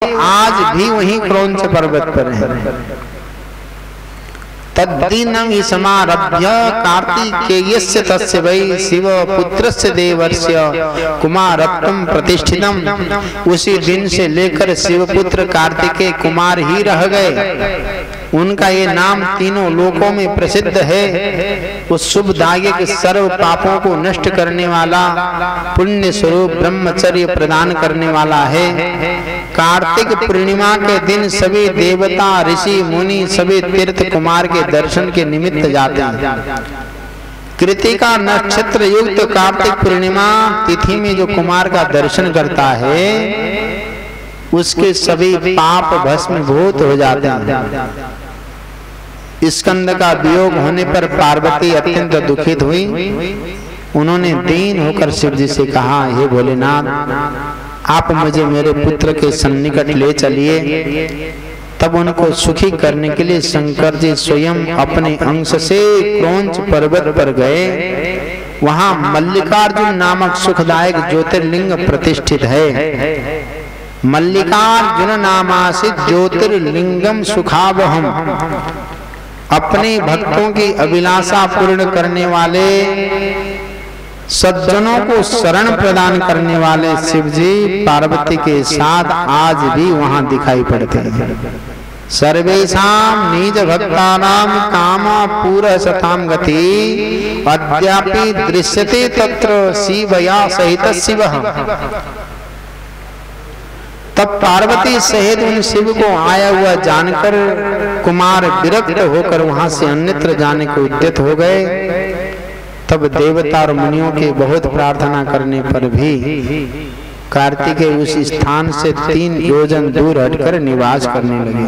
आज भी वहीं क्रौंच पर्वत पर है। तद्दिनं हि समारभ्य कार्तिकेयस्य तस्य वै शिव पुत्रस्य देवर्ष्य कुमारत्वं प्रतिष्ठितम्। उसी दिन से लेकर शिवपुत्र कार्तिकेय कुमार ही रह गए। उनका ये नाम तीनों लोकों में प्रसिद्ध है। उस शुभदायक सर्व पापों को नष्ट करने वाला, पुण्य स्वरूप ब्रह्मचर्य प्रदान करने वाला है। कार्तिक पूर्णिमा के दिन सभी देवता, ऋषि, मुनि सभी तीर्थ कुमार के दर्शन के निमित्त जाते हैं। कृतिका नक्षत्र युक्त कार्तिक पूर्णिमा तिथि में जो कुमार का दर्शन करता है उसके सभी पाप भस्मीभूत हो जाते हैं। स्कंद का वियोग होने पर पार्वती अत्यंत दुखित हुई। उन्होंने दीन होकर शिव जी से कहा, हे भोलेनाथ, आप मुझे मेरे पुत्र के सन्निकट ले चलिए। तब उनको सुखी करने के लिए शंकर जी स्वयं अपने अंश से क्रौंच पर्वत पर गए। वहां मल्लिकार्जुन नामक सुखदायक ज्योतिर्लिंग प्रतिष्ठित है। मल्लिकार्जुन नामासित ज्योतिर्लिंगम सुखावहम, अपने भक्तों की अभिलाषा पूर्ण करने वाले, सज्जनों को शरण प्रदान करने वाले शिव जी पार्वती के साथ आज भी वहां दिखाई पड़ते हैं। सर्वेषां निज भक्तानां काम पूरा सताम गति अद्यापि दृश्यते तत्र शिवया सहित शिवः। तब पार्वती सहित उन शिव को आया हुआ जानकर कुमार विरक्त होकर वहां से अन्यत्र जाने को उद्यत हो गए। तब देवता और मुनियों के बहुत प्रार्थना करने पर भी कार्तिकेय उस स्थान से 3 योजन दूर हटकर निवास करने लगे।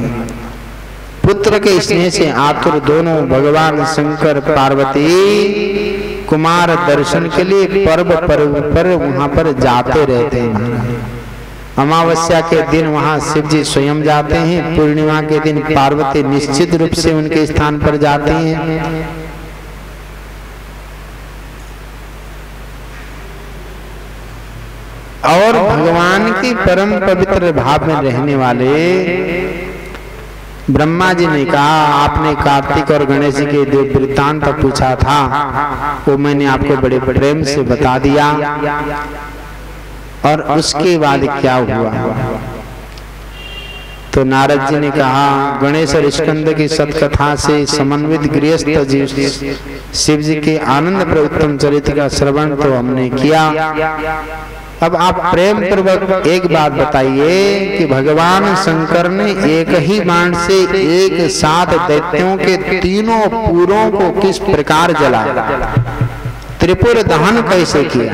पुत्र के स्नेह से आतुर दोनों भगवान शंकर पार्वती कुमार दर्शन के लिए पर्व पर वहां पर जाते रहते हैं। अमावस्या के दिन वहां शिव जी स्वयं जाते हैं। पूर्णिमा के दिन पार्वती निश्चित रूप से उनके स्थान पर जाती हैं। और भगवान की परम पवित्र भाव में रहने वाले ब्रह्मा जी ने कहा, आपने कार्तिक और गणेश जी के जो वृत्तांत पूछा था वो मैंने आपको बड़े प्रेम से बता दिया। और उसके बाद क्या हुआ? तो नारद जी ने कहा, गणेश और स्कंद की सतकथा से समन्वित गृहस्थ जी शिव जी के आनंद प्रवृत्तम चरित्र का श्रवण तो हमने किया। अब आप प्रेम पूर्वक एक बात बताइए कि भगवान शंकर ने एक ही बाण से एक साथ दैत्यों के तीनों पुरों को किस प्रकार जलाया, त्रिपुर दहन कैसे किया?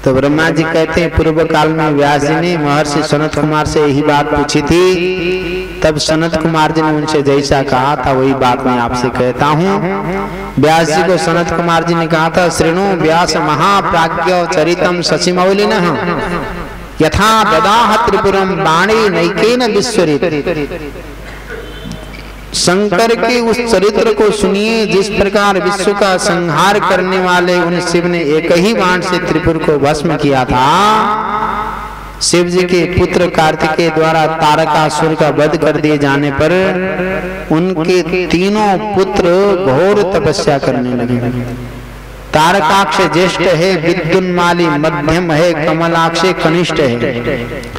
तो ब्रह्मा जी कहते हैं, पूर्व काल में व्यास जी ने महर्षि सनत कुमार से यही बात पूछी थी। तब सनत कुमार जी ने उनसे जैसा कहा था वही बात मैं आपसे कहता हूँ। व्यास जी को सनत कुमार जी ने कहा था, श्रृणु व्यास महाप्राज्ञ चरितम शशिमौलिनः यथा ददाह त्रिपुरम बाणे नैकेन विश्वरित। शंकर के उस चरित्र को सुनिए जिस प्रकार विश्व का संहार करने वाले उन शिव ने एक ही बाण से त्रिपुर को भस्म किया था। शिव जी के पुत्र कार्तिकेय द्वारा तारकासुर का वध कर दिए जाने पर उनके तीनों पुत्र घोर तपस्या करने लगे। तारकाक्ष ज्येष्ठ है, विद्युन्माली मध्यम है, कमलाक्ष कनिष्ठ है।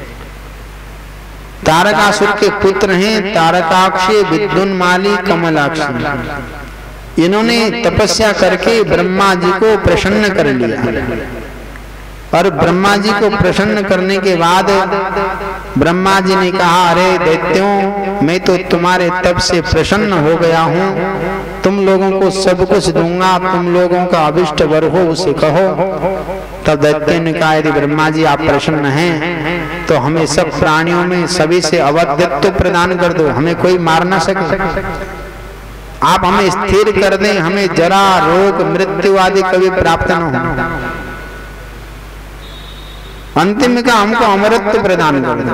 तारकासुर के पुत्र हैं तारकाक्ष, विद्युन्माली, कमलाक्ष। इन्होंने तपस्या करके ब्रह्मा जी को प्रसन्न कर लिया। और ब्रह्मा जी को प्रसन्न करने के बाद ब्रह्मा जी ने कहा, अरे दैत्यों, मैं तो तुम्हारे तप से प्रसन्न हो गया हूँ। तुम लोगों को सब कुछ दूंगा, तुम लोगों का अभिष्ट वर हो उसे कहो। तब दैत्य ने कहा, यदि ब्रह्मा जी आप प्रसन्न हैं तो हमें सब प्राणियों में सभी से अवध्यत्व प्रदान कर दो, हमें कोई मार ना सके। आप हमें स्थिर कर दें, हमें जरा रोग मृत्यु आदि कभी प्राप्त न हो। अंतिम का हमको अमरत्व प्रदान कर दो।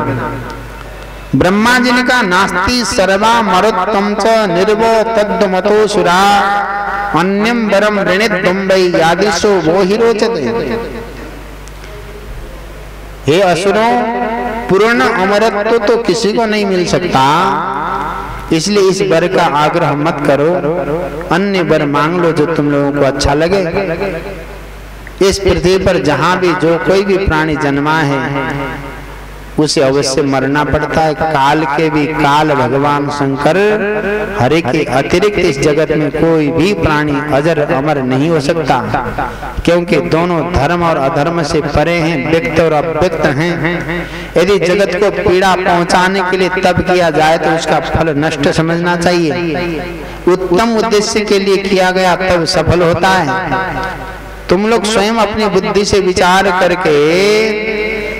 ब्रह्मा जी ने कहा, नास्ति सर्वा मरुत्तम च निर्वो तद्मतो सुरा अन्यम वरम ऋणित तुम्बई यादिशो वो ही रोचते। हे असुरों, पूर्ण अमरत्व तो किसी को नहीं मिल सकता, इसलिए इस वर का आग्रह मत करो, अन्य वर मांग लो जो तुम लोगों को अच्छा लगे। इस पृथ्वी पर जहां भी जो कोई भी प्राणी जन्मा है उसे अवश्य मरना पड़ता है। काल के भी काल भगवान शंकर हरि के अतिरिक्त इस जगत में कोई भी प्राणी अजर अमर नहीं हो सकता, क्योंकि दोनों धर्म और अधर्म से परे हैं, व्यक्त और अव्यक्त हैं। यदि जगत को पीड़ा पहुंचाने के लिए तप किया जाए तो उसका फल नष्ट समझना चाहिए। उत्तम उद्देश्य के लिए किया गया तब सफल होता है। तुम लोग स्वयं अपनी बुद्धि से विचार करके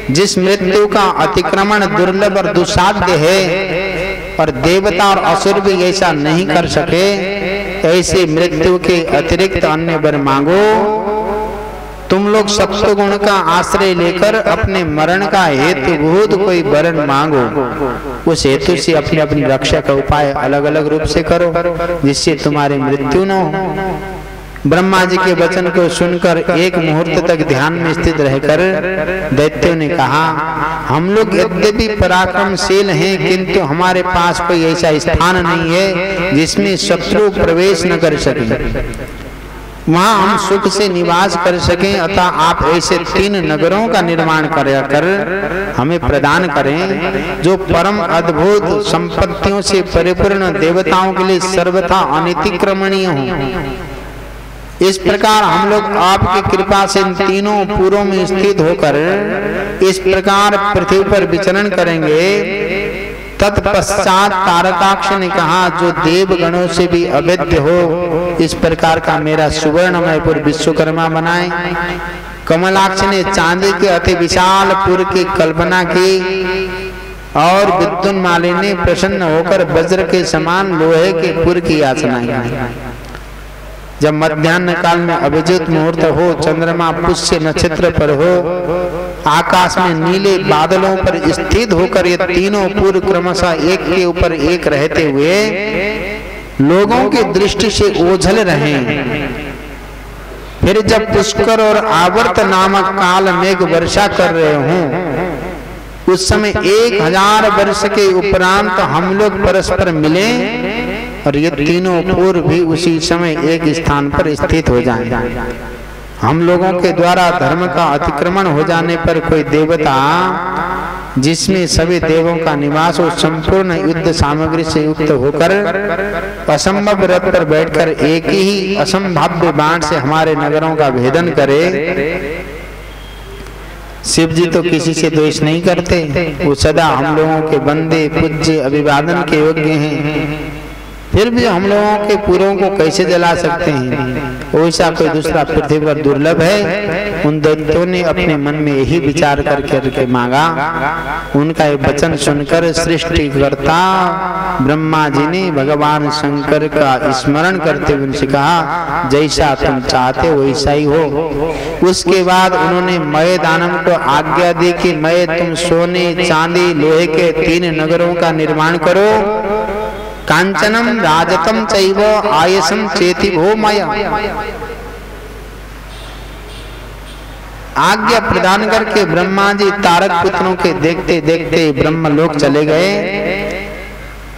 जिस मृत्यु का अतिक्रमण दुर्लभ और दुस्साध्य है और देवता और असुर भी ऐसा नहीं कर सके, ऐसे मृत्यु के अतिरिक्त अन्य वर मांगो। तुम लोग सत्वगुण का आश्रय लेकर अपने मरण का हेतुभूत कोई वरण मांगो। उस हेतु से अपनी अपनी रक्षा का उपाय अलग अलग रूप से करो, जिससे तुम्हारी मृत्यु न हो। ब्रह्मा जी के वचन को सुनकर एक मुहूर्त तक ध्यान में स्थित रहकर दैत्यों ने कहा, हम लोग यद्यपि पराक्रमशील हैं, किंतु हमारे पास कोई ऐसा स्थान नहीं है जिसमें शत्रु प्रवेश न कर सके, वहां हम सुख से निवास कर सकें। अतः आप ऐसे 3 नगरों का निर्माण कर हमें प्रदान करें, जो परम अद्भुत संपत्तियों से परिपूर्ण, देवताओं के लिए सर्वथा अनितिक्रमणीय हों। इस प्रकार हम लोग आपकी कृपा से इन तीनों पुरों में स्थित होकर इस प्रकार पृथ्वी पर विचरण करेंगे। तत्पश्चात तारकाक्ष ने कहा, जो देवगणों से भी अभेद्य हो, इस प्रकार का मेरा सुवर्णमय पुर विश्वकर्मा बनाए। कमलाक्ष ने चांदी के अति विशाल पुर की कल्पना की और विद्युन्माली ने प्रसन्न होकर वज्र के समान लोहे के पुर की याचना की। जब मध्याह्न काल में अभिजित मुहूर्त हो, चंद्रमा पुष्य नक्षत्र पर हो, आकाश में नीले बादलों पर स्थित होकर ये तीनों पुर क्रमशः एक के ऊपर एक रहते हुए लोगों की दृष्टि से ओझल रहें। फिर जब पुष्कर और आवर्त नामक काल मेघ वर्षा कर रहे हों, उस समय 1000 वर्ष के उपरांत हम लोग परस्पर मिले और ये तीनों पूर्व भी उसी समय एक स्थान पर स्थित हो जाएं। हम लोगों के द्वारा धर्म का अतिक्रमण हो जाने पर कोई देवता जिसमें सभी देवों का निवास हो, संपूर्ण युद्ध सामग्री से युक्त होकर असंभव रथ पर बैठकर एक ही असंभाव्य बाण से हमारे नगरों का भेदन करे। शिव जी तो किसी से द्वेष नहीं करते, वो सदा हम लोगों के बंदे पूज्य अभिवादन के योग्य हैं। फिर भी हम लोगों के पुरों को कैसे जला सकते हैं? वैसा कोई दूसरा पृथ्वी पर दुर्लभ है। उन दैत्यों ने अपने मन में यही विचार करके मांगा। उनका ये वचन सुनकर सृष्टिकर्ता ब्रह्मा जी ने भगवान शंकर का स्मरण करते हुए उनसे कहा, जैसा तुम चाहते हो वैसा ही हो। उसके बाद उन्होंने मय दानव को आज्ञा दी कि मय तुम सोने चांदी लोहे के 3 नगरों का निर्माण करो। कांचनम राजतम चैव आयसम चेति भो मया। आज्ञा प्रदान करके ब्रह्मा जी तारक पुत्रों के देखते देखते ब्रह्मलोक चले गए।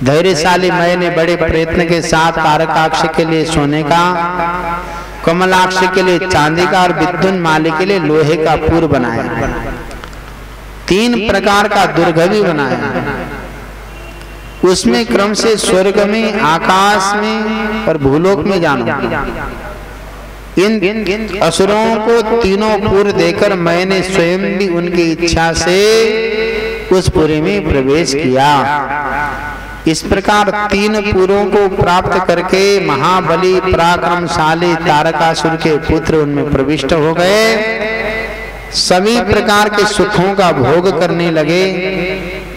धैर्यशाली मय ने बड़े प्रयत्न के साथ तारकाक्ष के लिए सोने का, कमलाक्ष के लिए चांदी का और विद्युन्माली के लिए लोहे का पुर बनाया। 3 प्रकार का दुर्ग भी बनाया। उसमें क्रम से स्वर्ग में, आकाश में और भूलोक में जानो। इन असुरों को तीनों पुर देकर मैंने स्वयं भी उनकी इच्छा से उस पुरी में प्रवेश किया। इस प्रकार 3 पुरों को प्राप्त करके महाबली पराक्रमशाली तारकासुर के पुत्र उनमें प्रविष्ट हो गए। सभी प्रकार के सुखों का भोग करने लगे।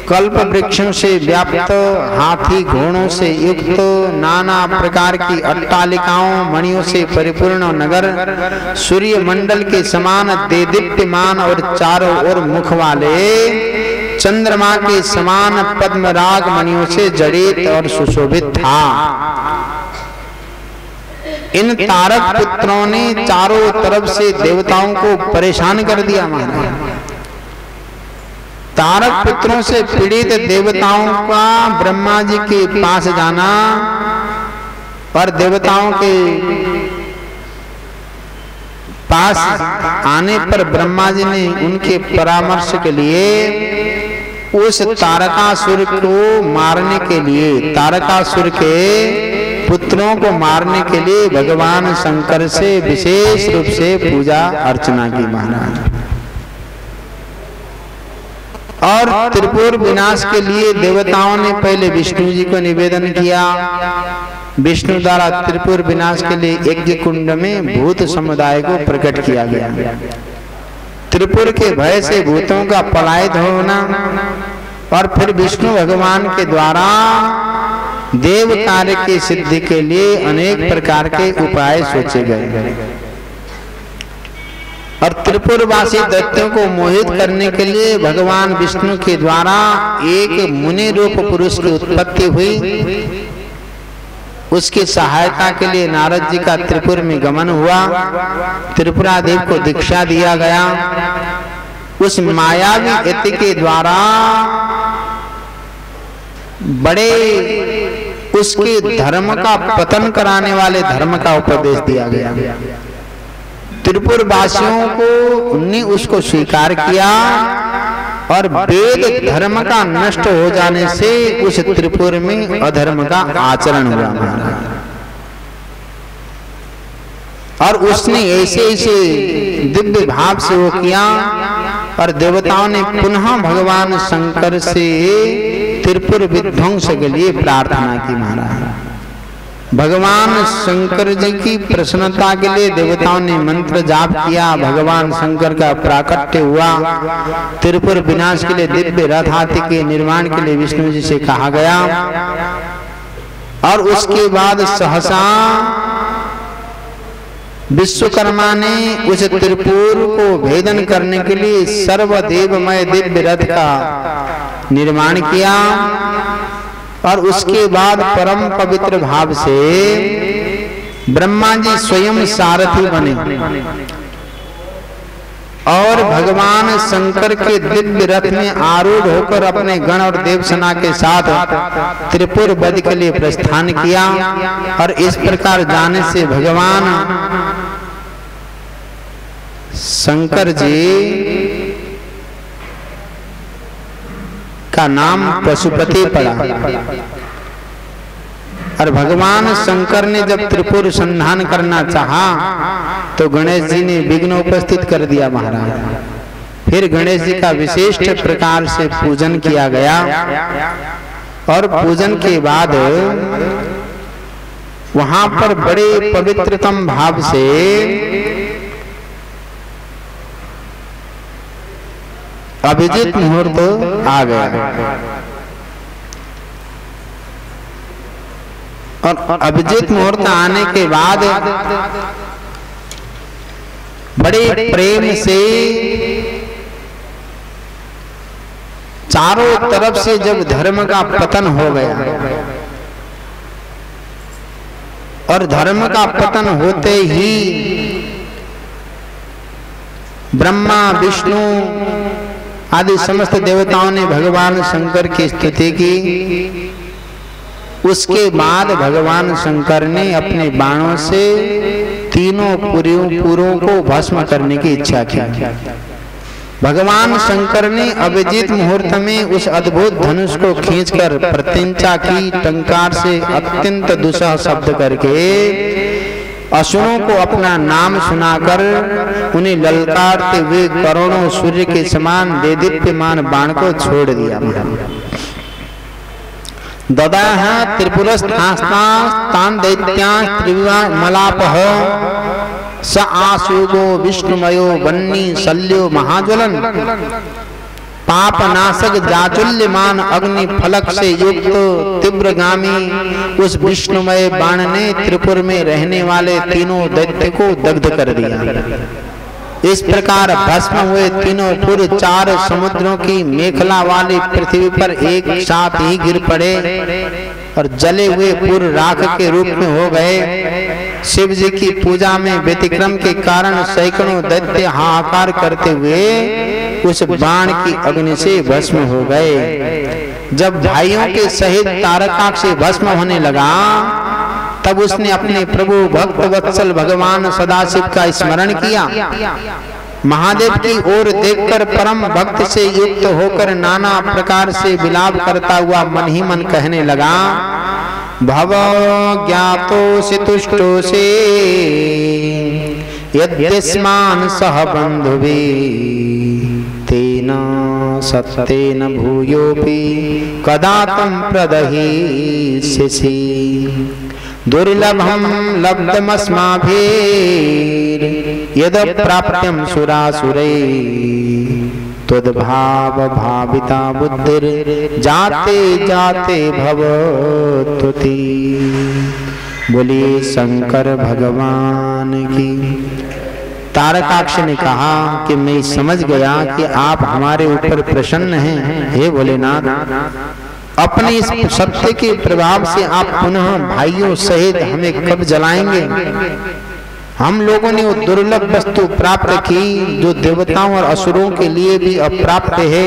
कल्प वृक्षों से व्याप्त, हाथी घोड़ों से युक्त, नाना प्रकार की अट्टालिकाओं मणियों से परिपूर्ण नगर, सूर्य मंडल के समान देदीप्यमान और चारों ओर मुख वाले, चंद्रमा के समान पद्मराग मणियों से जड़ित और सुशोभित था। इन तारक पुत्रों ने चारों तरफ से देवताओं को परेशान कर दिया। महाराज तारक पुत्रों से पीड़ित देवताओं का ब्रह्मा जी के पास जाना और देवताओं के पास आने पर ब्रह्मा जी ने उनके परामर्श के लिए उस तारकासुर को मारने के लिए, तारकासुर के पुत्रों को मारने के लिए भगवान शंकर से विशेष रूप से पूजा अर्चना की महाराज। और त्रिपुर विनाश के लिए देवताओं ने पहले विष्णु जी को निवेदन किया। विष्णु द्वारा त्रिपुर विनाश के लिए यज्ञ कुंड में भूत समुदाय को प्रकट किया गया। त्रिपुर के भय से भूतों का पलायन होना और फिर विष्णु भगवान के द्वारा देव कार्य की सिद्धि के लिए अनेक प्रकार के उपाय सोचे गए और त्रिपुरवासी दैत्यों को मोहित करने के लिए भगवान विष्णु के द्वारा एक मुनि रूप पुरुष की उत्पत्ति हुई। उसकी सहायता के लिए नारद जी का त्रिपुर में गमन हुआ। त्रिपुरादेव को दीक्षा दिया गया। उस मायावी यति के द्वारा बड़े उसके धर्म का पतन कराने वाले धर्म का उपदेश दिया गया। त्रिपुर वासियों को ने उसको स्वीकार किया और वेद धर्म का नष्ट हो जाने से उस त्रिपुर में अधर्म का आचरण हुआ और उसने ऐसे ऐसे दिव्य भाव से वो किया और देवताओं ने पुनः भगवान शंकर से त्रिपुर विध्वंस के लिए प्रार्थना की महाराज। भगवान शंकर जी की प्रसन्नता के लिए देवताओं ने मंत्र जाप किया। भगवान शंकर का प्राकट्य हुआ। त्रिपुर विनाश के लिए दिव्य रथ हाथी के निर्माण के लिए विष्णु जी से कहा गया और उसके बाद सहसा विश्वकर्मा ने उस त्रिपुर को भेदन करने के लिए सर्वदेवमय दिव्य रथ का निर्माण किया और उसके बाद परम पवित्र भाव से ब्रह्मा जी स्वयं सारथी बने और भगवान शंकर के दिव्य रथ में आरूढ़ होकर अपने गण और देवसेना के साथ त्रिपुर वध के लिए प्रस्थान किया और इस प्रकार जाने से भगवान शंकर जी का नाम पशुपति पड़ा और भगवान शंकर ने जब त्रिपुर संधान करना चाहा तो गणेश जी ने विघ्न उपस्थित कर दिया महाराज। फिर गणेश जी का विशिष्ट प्रकार से पूजन किया गया और पूजन के बाद वहां पर बड़े पवित्रतम भाव से अभिजीत मुहूर्त आ गया और अभिजीत मुहूर्त आने के बाद बड़े प्रेम से चारों तरफ से जब धर्म का पतन हो गया और धर्म का पतन होते ही ब्रह्मा विष्णु आदि समस्त देवताओं ने भगवान शंकर की स्तुति की। उसके बाद भगवान शंकर ने अपने बाणों से तीनों पुरों को भस्म करने की इच्छा की। भगवान शंकर ने अभिजीत मुहूर्त में उस अद्भुत धनुष को खींचकर प्रत्यंचा की, टंकार से अत्यंत दुस्सह शब्द करके असुरों को अपना नाम सुनाकर उन्हें ललकारते हुए करोड़ों सूर्य के समान देदीप्यमान बाण को छोड़ दिया। ददाह त्रिपुरस्थास्तान दैत्यां त्रिविमलापः स आशुगो विष्णुमयो वन्नी शल्यो महाज्वलन पापनाशक जाचुल्यमान अग्नि फलक से युक्त तीव्रगामी उस विष्णुमय बाण ने त्रिपुर में रहने वाले तीनों दैत्य को दग्ध कर दिया। इस प्रकार भस्म हुए तीनों पुर चार समुद्रों की मेखला वाली पृथ्वी पर एक साथ ही गिर पड़े और जले हुए पुर राख के रूप में हो गए। शिव जी की पूजा में व्यतिक्रम के कारण सैकड़ों दैत्य हाहाकार करते हुए उस बाण की अग्नि से भस्म हो गए। जब भाइयों के सहित तारकाक्ष भस्म होने लगा तब उसने अपने प्रभु भक्त वत्सल भगवान सदाशिव का स्मरण किया। महादेव की ओर देखकर परम भक्त से युक्त होकर नाना प्रकार से विलाप करता हुआ मन ही मन कहने लगा, भव ज्ञातोऽसि तुष्टोऽसि यद्यस्मान् सह बन्धुभिः तेन सत्येन भूयोऽपि कदा तं प्रदहिष्यसि। दुर्लभं लब्धमस्माभिर्यद् प्राप्त्यं सुरासुरैः त्वद्भाव भाविता बुद्धिर जाते जाते भवत्वति। बोलिए शंकर भगवान की। तारकाक्ष ने कहा कि मैं समझ गया कि आप हमारे ऊपर प्रसन्न हैं। हे भोलेनाथ, अपने इस सत्य के प्रभाव से आप पुनः भाइयों सहित हमें कब जलाएंगे? हम लोगों ने वो दुर्लभ वस्तु प्राप्त की जो देवताओं और असुरों के लिए भी अप्राप्त है।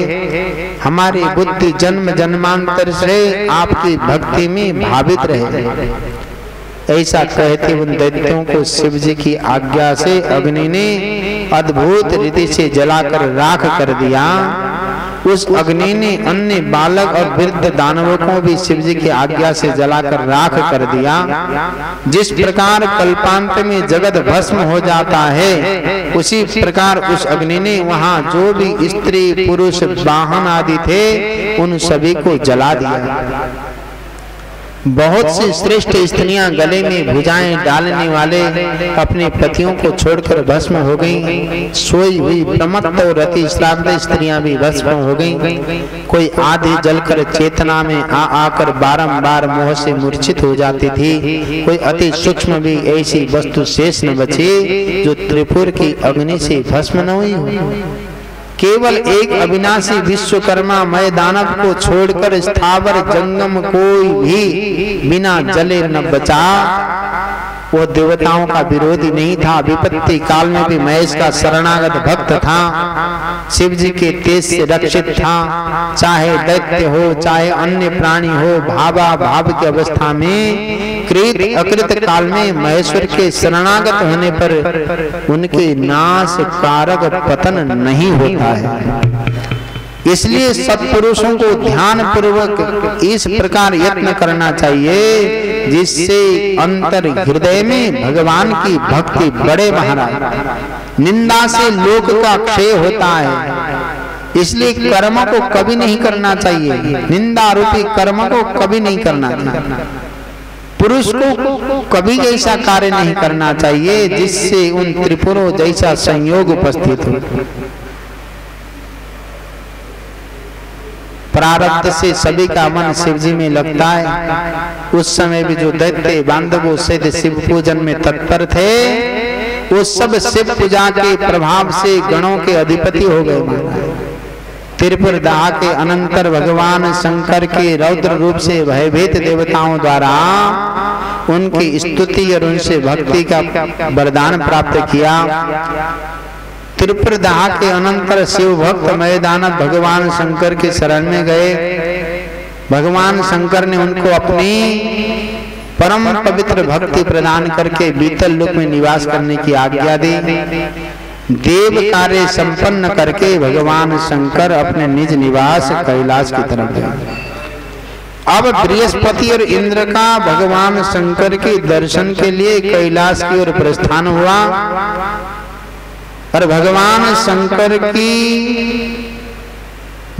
हमारी बुद्धि जन्म जन्मांतर से आपकी भक्ति में भावित रहे। ऐसा कहते उन दैत्यों को शिव जी की आज्ञा से अग्नि ने अद्भुत रीति से जलाकर राख कर दिया। उस अग्नि ने अन्य बालक और वृद्ध दानवों को भी शिव जी की आज्ञा से जलाकर राख कर दिया। जिस प्रकार कल्पांत में जगत भस्म हो जाता है, उसी प्रकार उस अग्नि ने वहां जो भी स्त्री पुरुष वाहन आदि थे उन सभी को जला दिया। बहुत सी श्रेष्ठ स्त्रियां गले में भुजाएं डालने वाले अपने पतियों को छोड़कर भस्म हो गईं। सोई हुई प्रमत्त और रति श्राद्ध स्त्रियां भी भस्म हो गईं। कोई आधी जलकर चेतना में आकर बारंबार मोह से मूर्छित हो जाती थी। कोई अति सूक्ष्म भी ऐसी वस्तु शेष न बची जो त्रिपुर की अग्नि से भस्म न हुई। केवल एक अविनाशी विश्वकर्मा मय दानव को छोड़कर स्थावर जंगम कोई भी बिना जले न बचा। वो देवताओं का विरोधी नहीं था, विपत्ति काल में भी महेश का शरणागत भक्त था, शिव जी के तेज से रक्षित था। चाहे दैत्य हो चाहे अन्य प्राणी हो, भावा भाव की अवस्था में कृत अकृत काल में महेश्वर के शरणागत होने पर उनके नाश कारक पतन नहीं होता है। इसलिए सत्पुरुषों को ध्यान पूर्वक इस प्रकार यत्न करना चाहिए जिससे अंतर हृदय में भगवान की भक्ति बढ़े। महाराज, निंदा से लोक का क्षय होता है, इसलिए कर्म को कभी नहीं करना चाहिए। निंदा रूपी कर्म को कभी नहीं करना चाहिए। पुरुष को कभी ऐसा कार्य नहीं करना चाहिए जिससे उन त्रिपुरों जैसा संयोग उपस्थित हो। प्रारब्ध से सभी का मन शिव जी में लगता है। उस समय भी जो दैत्य बांधवों से शिव पूजन में तत्पर थे, वो सब शिव पूजा के प्रभाव से गणों के अधिपति हो गए। त्रिपुर दाह के अनंतर भगवान शंकर के रौद्र रूप से भयभीत देवताओं द्वारा उनकी स्तुति और उनसे भक्ति का वरदान प्राप्त किया। त्रिपुर दाह के अनंतर शिव भक्त मय दानव भगवान शंकर के शरण में गए। भगवान शंकर ने उनको अपनी परम पवित्र भक्ति प्रदान करके बीतल लोक में निवास करने की आज्ञा दी। देव कार्य संपन्न करके भगवान शंकर अपने निज निवास कैलाश की तरफ गए। अब बृहस्पति और इंद्र का भगवान शंकर के दर्शन के लिए कैलाश की ओर प्रस्थान हुआ। और भगवान शंकर की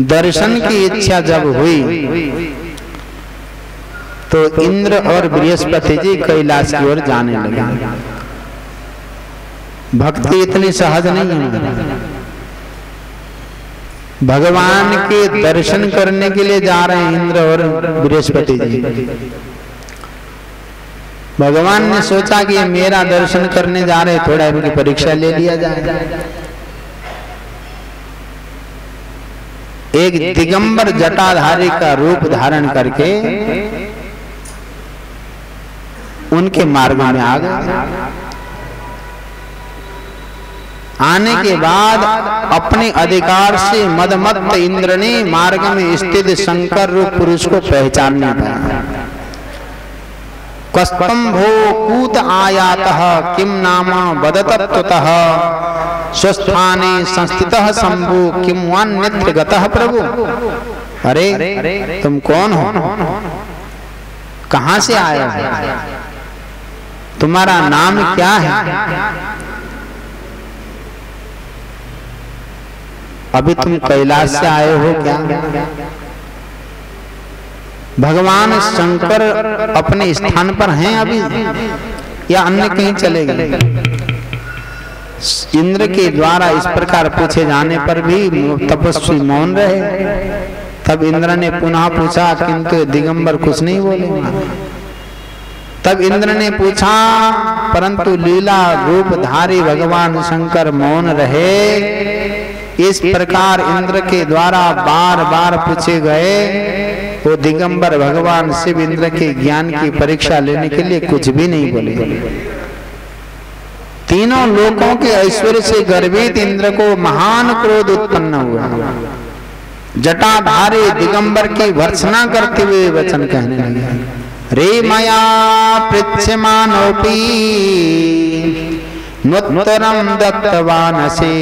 दर्शन की इच्छा जब हुई तो इंद्र और बृहस्पति जी कैलाश की ओर जाने लगे। भक्ति इतनी सहज नहीं है। भगवान के दर्शन करने के लिए जा रहे हैं इंद्र और बृहस्पति जी। भगवान ने सोचा कि मेरा दर्शन करने जा रहे, थोड़ा इनकी परीक्षा ले लिया जाए। एक दिगंबर जटाधारी का रूप धारण करके उनके मार्ग में आ गए। आने के बाद अपने अधिकार से मदमत्त इंद्र ने मार्ग में स्थित शंकर रूप पुरुष को पहचान नहीं पाया। कस्तंभो कूत आयातः किम नाम वदत ततः स्वस्थाने संस्थितः शंभु किम वान्यत्र गतः प्रभु। अरे तुम कौन हो, कहां से आए हो, तुम्हारा नाम क्या है? अभी तुम कैलाश से आए हो क्या? भगवान शंकर अपने स्थान पर हैं अभी या अन्य कहीं चले गए? इंद्र के द्वारा इस प्रकार पूछे जाने पर भी तपस्वी मौन रहे। तब इंद्र ने पुनः पूछा, किंतु दिगंबर कुछ नहीं बोले। तब इंद्र ने पूछा, परंतु लीला रूपधारी भगवान शंकर मौन रहे। इस प्रकार इंद्र के द्वारा बार बार पूछे गए वो दिगंबर भगवान शिव इंद्र के ज्ञान की परीक्षा लेने के लिए कुछ भी नहीं बोले। तीनों लोकों के ऐश्वर्य से गर्वित इंद्र को महान क्रोध उत्पन्न हुआ। जटाधारी दिगंबर की भर्त्सना करते हुए वचन कहने लगे, रे मया पृच्छमानोपि नुत्तरम दत्तवानसे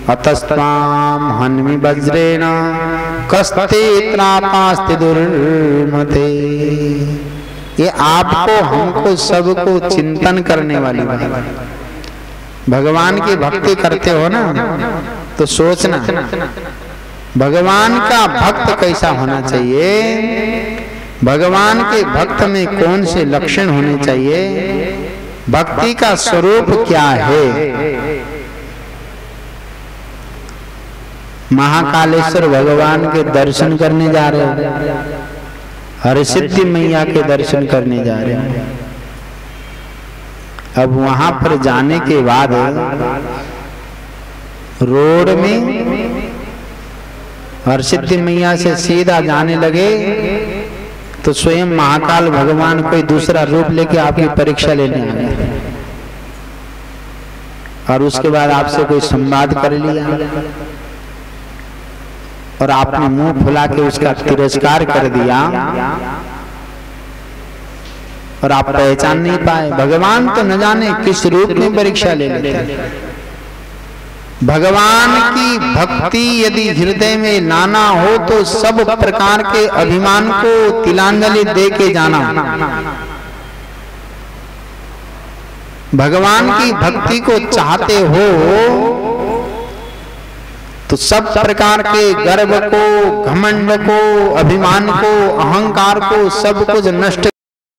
अतस्त्वाम हन्मि वज्रेण कस्ते त्रापास्ते दुर्मते। ये आपको हमको सबको चिंतन करने वाली बात है। भगवान की भक्ति करते हो ना तो सोचना भगवान का भक्त कैसा होना चाहिए, भगवान के भक्त में कौन से लक्षण होने चाहिए, भक्ति का स्वरूप क्या है। महाकालेश्वर भगवान के दर्शन करने जा रहे हैं, हरसिद्धि मैया के दर्शन करने जा रहे हैं। अब वहां पर जाने के बाद रोड में हरसिद्धि मैया से सीधा जाने लगे तो स्वयं महाकाल भगवान कोई दूसरा रूप लेके आपकी परीक्षा लेने आ गए और उसके बाद आपसे कोई संवाद कर लिया और आपने मुंह फुला के उसका तिरस्कार कर दिया और आप पहचान नहीं पाए। भगवान तो न जाने किस रूप में परीक्षा ले लेते। भगवान की भक्ति यदि हृदय में लाना हो तो सब प्रकार के अभिमान को तिलांजलि दे के जाना। भगवान की भक्ति को चाहते हो तो सब प्रकार के गर्व को, घमंड को, अभिमान को, अहंकार को सब कुछ नष्ट